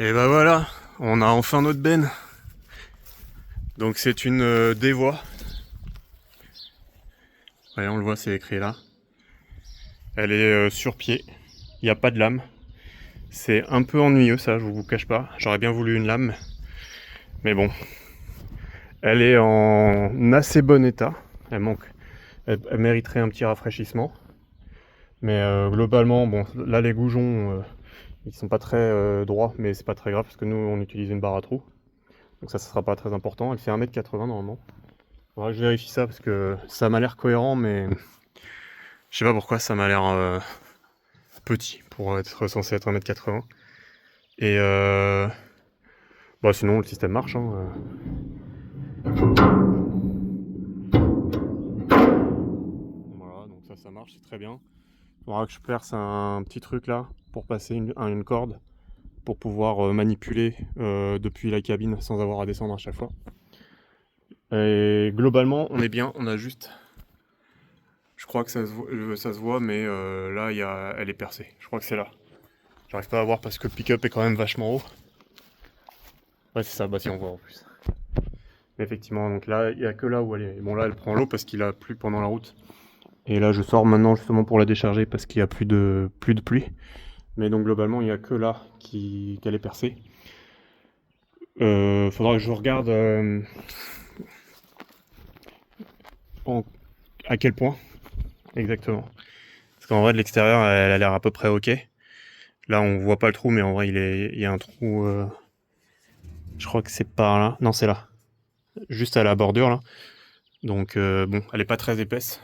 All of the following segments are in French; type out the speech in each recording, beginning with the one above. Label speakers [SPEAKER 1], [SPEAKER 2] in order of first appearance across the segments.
[SPEAKER 1] Et bah voilà, on a enfin notre benne. Donc c'est une dévoie. Ouais, on le voit, c'est écrit là. Elle est sur pied. Il n'y a pas de lame. C'est un peu ennuyeux ça, je vous cache pas. J'aurais bien voulu une lame. Mais bon. Elle est en assez bon état. Elle manque. Elle mériterait un petit rafraîchissement. Mais globalement, bon, là les goujons, ils sont pas très droits, mais c'est pas très grave parce que nous on utilise une barre à trous. Donc ça sera pas très important. Elle fait 1,80 m normalement. Faudra que je vérifie ça parce que ça m'a l'air cohérent, mais je sais pas pourquoi ça m'a l'air petit pour être censé être 1,80 m. Et bah sinon le système marche. Hein. Voilà, donc ça marche, c'est très bien. Faudra que je perce un petit truc là pour passer une corde pour pouvoir manipuler depuis la cabine sans avoir à descendre à chaque fois. Et globalement, on est bien, on a juste... Je crois que ça se voit mais là, elle est percée. Je crois que c'est là. J'arrive pas à voir parce que le pick-up est quand même vachement haut. Ouais, c'est ça, bah si on voit en plus. Mais effectivement, donc là, il n'y a que là où elle est. Bon, là, elle prend l'eau parce qu'il a plu pendant la route. Et là, je sors maintenant justement pour la décharger parce qu'il n'y a plus de pluie. Mais donc, globalement, il n'y a que là qu'elle est percée. Faudra que je regarde à quel point exactement. Parce qu'en vrai, de l'extérieur, elle a l'air à peu près ok. Là, on voit pas le trou, mais en vrai, il y a un trou. Je crois que c'est par là. Non, c'est là. Juste à la bordure, là. Donc, bon, elle est pas très épaisse.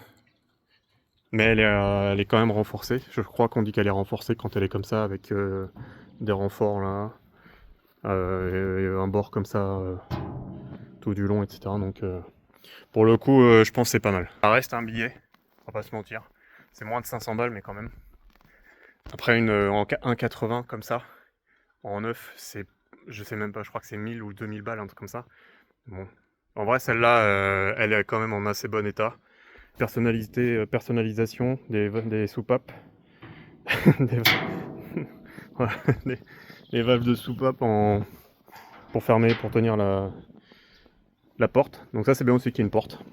[SPEAKER 1] Mais elle est quand même renforcée. Je crois qu'on dit qu'elle est renforcée quand elle est comme ça, avec des renforts là, et un bord comme ça, tout du long, etc. Donc, pour le coup, je pense que c'est pas mal. Ça reste un billet, on va pas se mentir. C'est moins de 500 balles, mais quand même. Après, en 1,80 comme ça, en neuf, je sais même pas, je crois que c'est 1000 ou 2000 balles, un truc comme ça. Bon. En vrai, celle-là, elle est quand même en assez bon état. Personnalisation des soupapes. des, voilà, les valves de soupape pour fermer, pour tenir la porte. Donc ça, c'est bien aussi qu'il y ait une porte.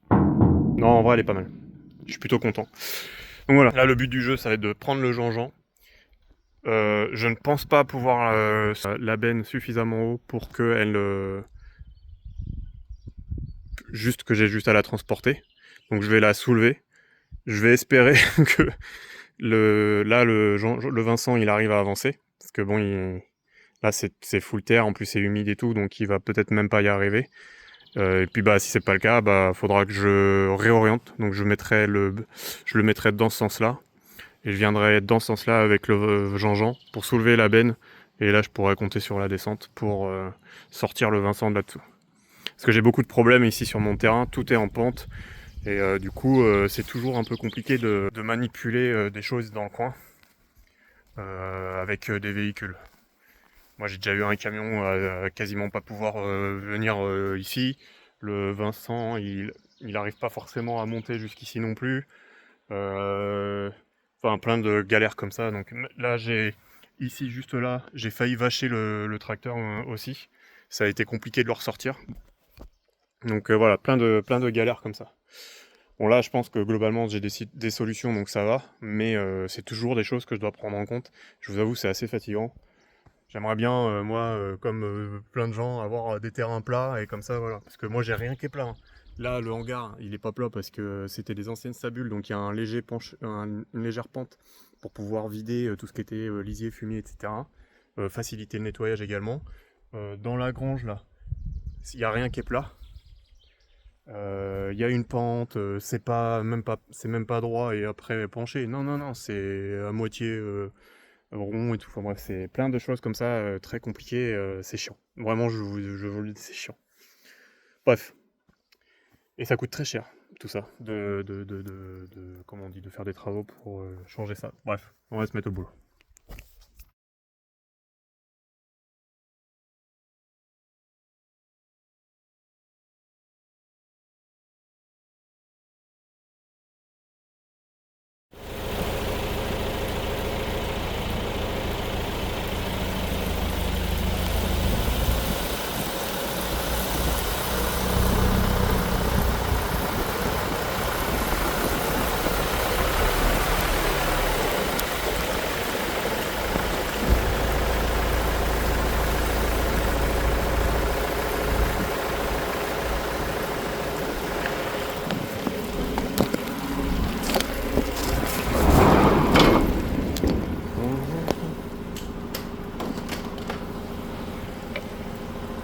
[SPEAKER 1] Non, en vrai, elle est pas mal. Je suis plutôt content. Donc voilà, là, le but du jeu, ça va être de prendre le Jean-Jean. Je ne pense pas pouvoir la benne suffisamment haut pour qu'elle... juste que j'ai juste à la transporter. Donc je vais la soulever. Je vais espérer que le Vincent, il arrive à avancer. Parce que bon, là, c'est full terre, en plus c'est humide et tout, donc il va peut-être même pas y arriver. Et puis bah si c'est pas le cas, bah faudra que je réoriente. Donc je le mettrai dans ce sens-là. Et je viendrai dans ce sens-là avec le Jean-Jean pour soulever la benne. Et là je pourrais compter sur la descente pour sortir le Vincent de là-dessous. Parce que j'ai beaucoup de problèmes ici sur mon terrain, tout est en pente. Et du coup c'est toujours un peu compliqué de manipuler des choses dans le coin avec des véhicules. Moi j'ai déjà eu un camion à quasiment pas pouvoir venir ici. Le Vincent, il arrive pas forcément à monter jusqu'ici non plus. Enfin plein de galères comme ça. Donc là ici juste là, j'ai failli vacher le tracteur aussi. Ça a été compliqué de le ressortir. Donc voilà, plein de galères comme ça. Bon là je pense que globalement j'ai des solutions donc ça va, mais c'est toujours des choses que je dois prendre en compte. Je vous avoue c'est assez fatigant. J'aimerais bien, moi, comme plein de gens, avoir des terrains plats et comme ça, voilà. Parce que moi, j'ai rien qui est plat. Hein. Là, le hangar, il est pas plat parce que c'était des anciennes stabules, donc il y a une légère pente pour pouvoir vider tout ce qui était lisier, fumier, etc. Faciliter le nettoyage également. Dans la grange, là, il n'y a rien qui est plat. Il y a une pente, c'est même pas droit et après penché. Non, non, non, c'est à moitié rond et tout. Enfin bref, c'est plein de choses comme ça, très compliquées, c'est chiant. Vraiment, je vous le dis, c'est chiant. Bref. Et ça coûte très cher, tout ça, comment on dit, de faire des travaux pour changer ça. Bref, on va se mettre au boulot.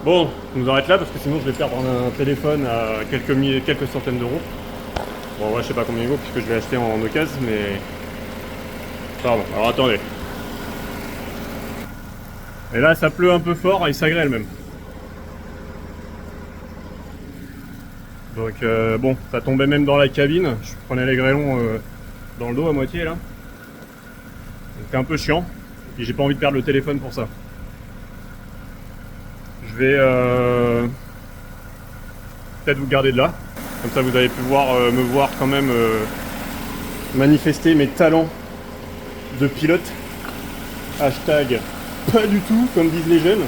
[SPEAKER 1] Bon, on nous arrête là parce que sinon je vais perdre un téléphone à quelques centaines d'euros. Bon, ouais, je sais pas combien il vaut puisque je l'ai acheté en occasion, mais... Pardon, alors attendez. Et là, ça pleut un peu fort et ça grêle même. Donc bon, ça tombait même dans la cabine. Je prenais les grêlons dans le dos à moitié là. C'était un peu chiant. Et j'ai pas envie de perdre le téléphone pour ça. Je vais peut-être vous garder de là. Comme ça vous allez pouvoir me voir quand même manifester mes talents de pilote. Hashtag pas du tout comme disent les jeunes.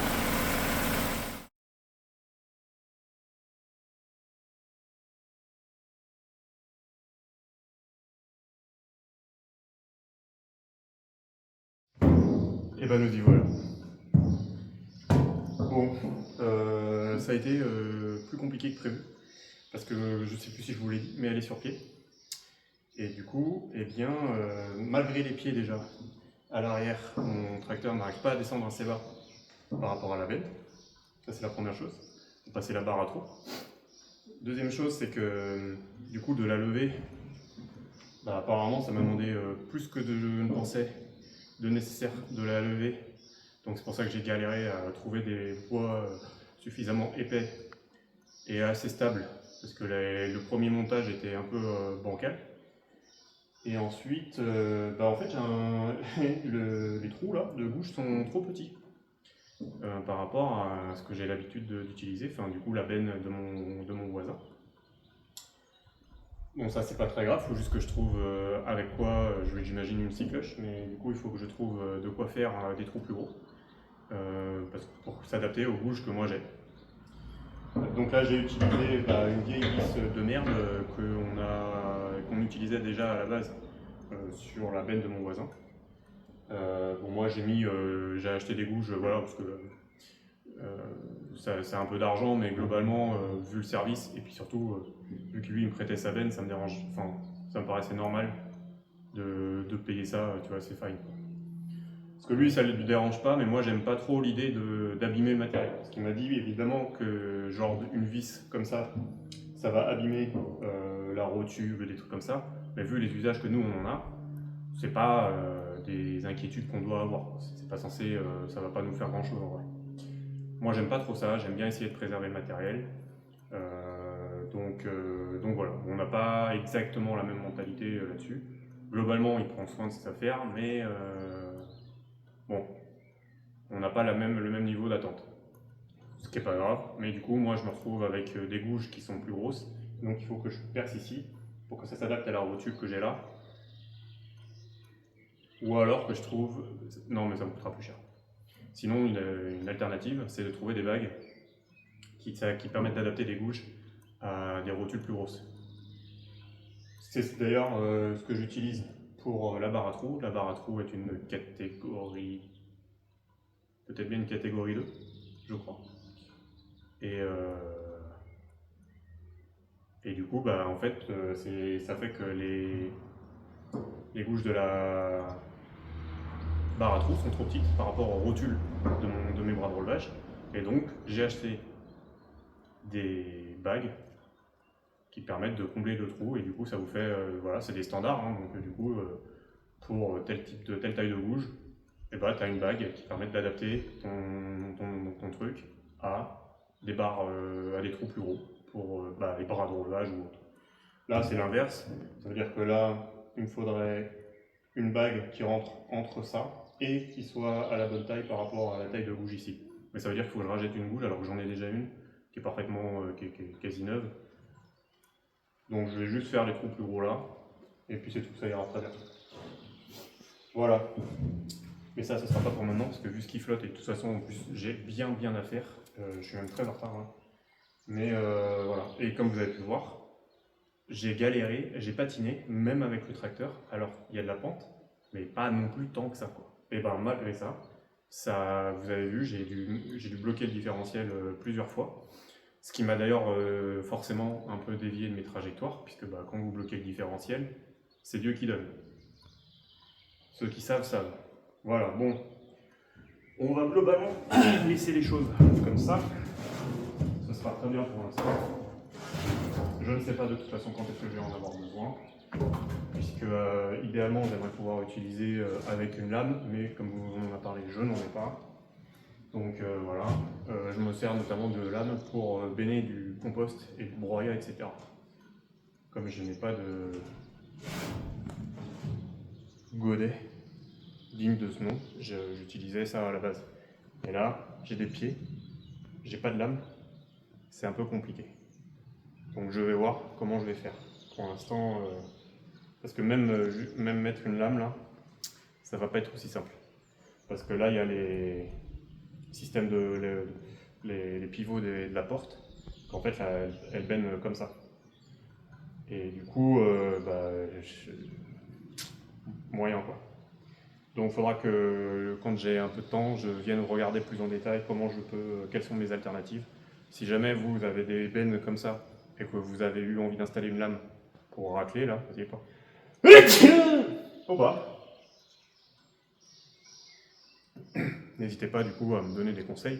[SPEAKER 1] Et ben nous y voilà. Bon, ça a été plus compliqué que prévu. Parce que je sais plus si je vous l'ai dit, mais elle est sur pied. Et du coup, eh bien, malgré les pieds déjà, à l'arrière, mon tracteur n'arrive pas à descendre assez bas par rapport à la benne. Ça, c'est la première chose. Faut passer la barre à trous. Deuxième chose, c'est que du coup, de la lever, bah, apparemment, ça m'a demandé plus que je ne pensais de nécessaire de la lever. Donc, c'est pour ça que j'ai galéré à trouver des bois suffisamment épais et assez stables. Parce que le premier montage était un peu bancal. Et ensuite, bah, en fait, les trous là, de gauche sont trop petits par rapport à ce que j'ai l'habitude d'utiliser, enfin du coup la benne de mon voisin. Bon, ça c'est pas très grave, il faut juste que je trouve avec quoi, j'imagine une scie cloche, mais du coup il faut que je trouve de quoi faire des trous plus gros pour s'adapter aux gouges que moi j'ai. Donc là j'ai utilisé une vieille vis de merde qu'on utilisait déjà à la base sur la benne de mon voisin. Bon, moi j'ai acheté des gouges, voilà, parce que c'est un peu d'argent, mais globalement, vu le service, et puis surtout, vu que lui il me prêtait sa benne, ça me dérange, enfin, ça me paraissait normal de payer ça, tu vois, c'est fine. Parce que lui, ça ne lui dérange pas, mais moi j'aime pas trop l'idée d'abîmer le matériel. Parce qu'il m'a dit évidemment que genre une vis comme ça va abîmer la rotule, des trucs comme ça. Mais vu les usages que nous on en a, c'est pas des inquiétudes qu'on doit avoir. C'est pas censé, ça va pas nous faire grand chose en vrai. Moi j'aime pas trop ça, j'aime bien essayer de préserver le matériel. Donc voilà, on n'a pas exactement la même mentalité là-dessus. Globalement, il prend soin de ses affaires, mais bon, on n'a pas le même niveau d'attente. Ce qui n'est pas grave, mais du coup, moi je me retrouve avec des gouges qui sont plus grosses, donc il faut que je perce ici pour que ça s'adapte à la rotule que j'ai là. Ou alors que je trouve. Non, mais ça me coûtera plus cher. Sinon, une alternative, c'est de trouver des bagues qui permettent d'adapter les gouges à des rotules plus grosses. C'est d'ailleurs ce que j'utilise pour la barre à trous. La barre à trous est une catégorie. Peut-être bien une catégorie 2, je crois. Et, et du coup, bah, en fait, ça fait que les gouges de la barre à trous sont trop petites par rapport aux rotules de mes bras de relevage. Et donc, j'ai acheté des bagues qui permettent de combler le trou. Et du coup, ça vous fait. Voilà, c'est des standards. Hein, donc, du coup, pour telle taille de gouge, et bah, tu as une bague qui permet d'adapter ton truc à des barres, à des trous plus gros pour les bras de relevage ou autre. Là, c'est l'inverse. Ça veut dire que là, il me faudrait une bague qui rentre entre ça et qui soit à la bonne taille par rapport à la taille de gouge ici. Mais ça veut dire qu'il faut que je rachète une gouge alors que j'en ai déjà une qui est parfaitement, qui est quasi neuve. Donc je vais juste faire les trous plus gros là et puis c'est tout, ça ira très bien. Voilà. Mais ça sera pas pour maintenant parce que vu ce qui flotte et de toute façon en plus j'ai bien à faire, je suis même très en retard là. Mais voilà. Et comme vous avez pu voir, j'ai galéré, j'ai patiné, même avec le tracteur. Alors il y a de la pente, mais pas non plus tant que ça quoi. Et ben malgré ça, vous avez vu, j'ai dû bloquer le différentiel plusieurs fois. Ce qui m'a d'ailleurs forcément un peu dévié de mes trajectoires, puisque quand vous bloquez le différentiel, c'est Dieu qui donne. Ceux qui savent, savent. Voilà, bon. On va globalement laisser les choses comme ça. pas très bien pour l'instant. Je ne sais pas de toute façon quand est-ce que je vais en avoir besoin, puisque idéalement j'aimerais pouvoir utiliser avec une lame, mais comme on en a parlé, je n'en ai pas. Donc voilà, je me sers notamment de lames pour béner du compost et du broyat, etc. Comme je n'ai pas de godet digne de ce nom, j'utilisais ça à la base. Et là, j'ai des pieds, j'ai pas de lame, c'est un peu compliqué. Donc je vais voir comment je vais faire. Pour l'instant, parce que même mettre une lame là, ça va pas être aussi simple. Parce que là, il y a les systèmes les pivots de la porte, qu'en fait, là, elles baignent comme ça. Et du coup, moyen quoi. Donc il faudra que quand j'ai un peu de temps, je vienne regarder plus en détail comment je peux, quelles sont mes alternatives. Si jamais vous avez des bennes comme ça et que vous avez eu envie d'installer une lame pour racler là, n'hésitez pas. Oh bah. N'hésitez pas du coup à me donner des conseils,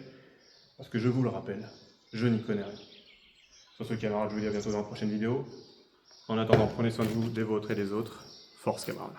[SPEAKER 1] parce que je vous le rappelle, je n'y connais rien. Sur ce camarades, je vous dis à bientôt dans la prochaine vidéo. En attendant, prenez soin de vous, des vôtres et des autres. Force camarades.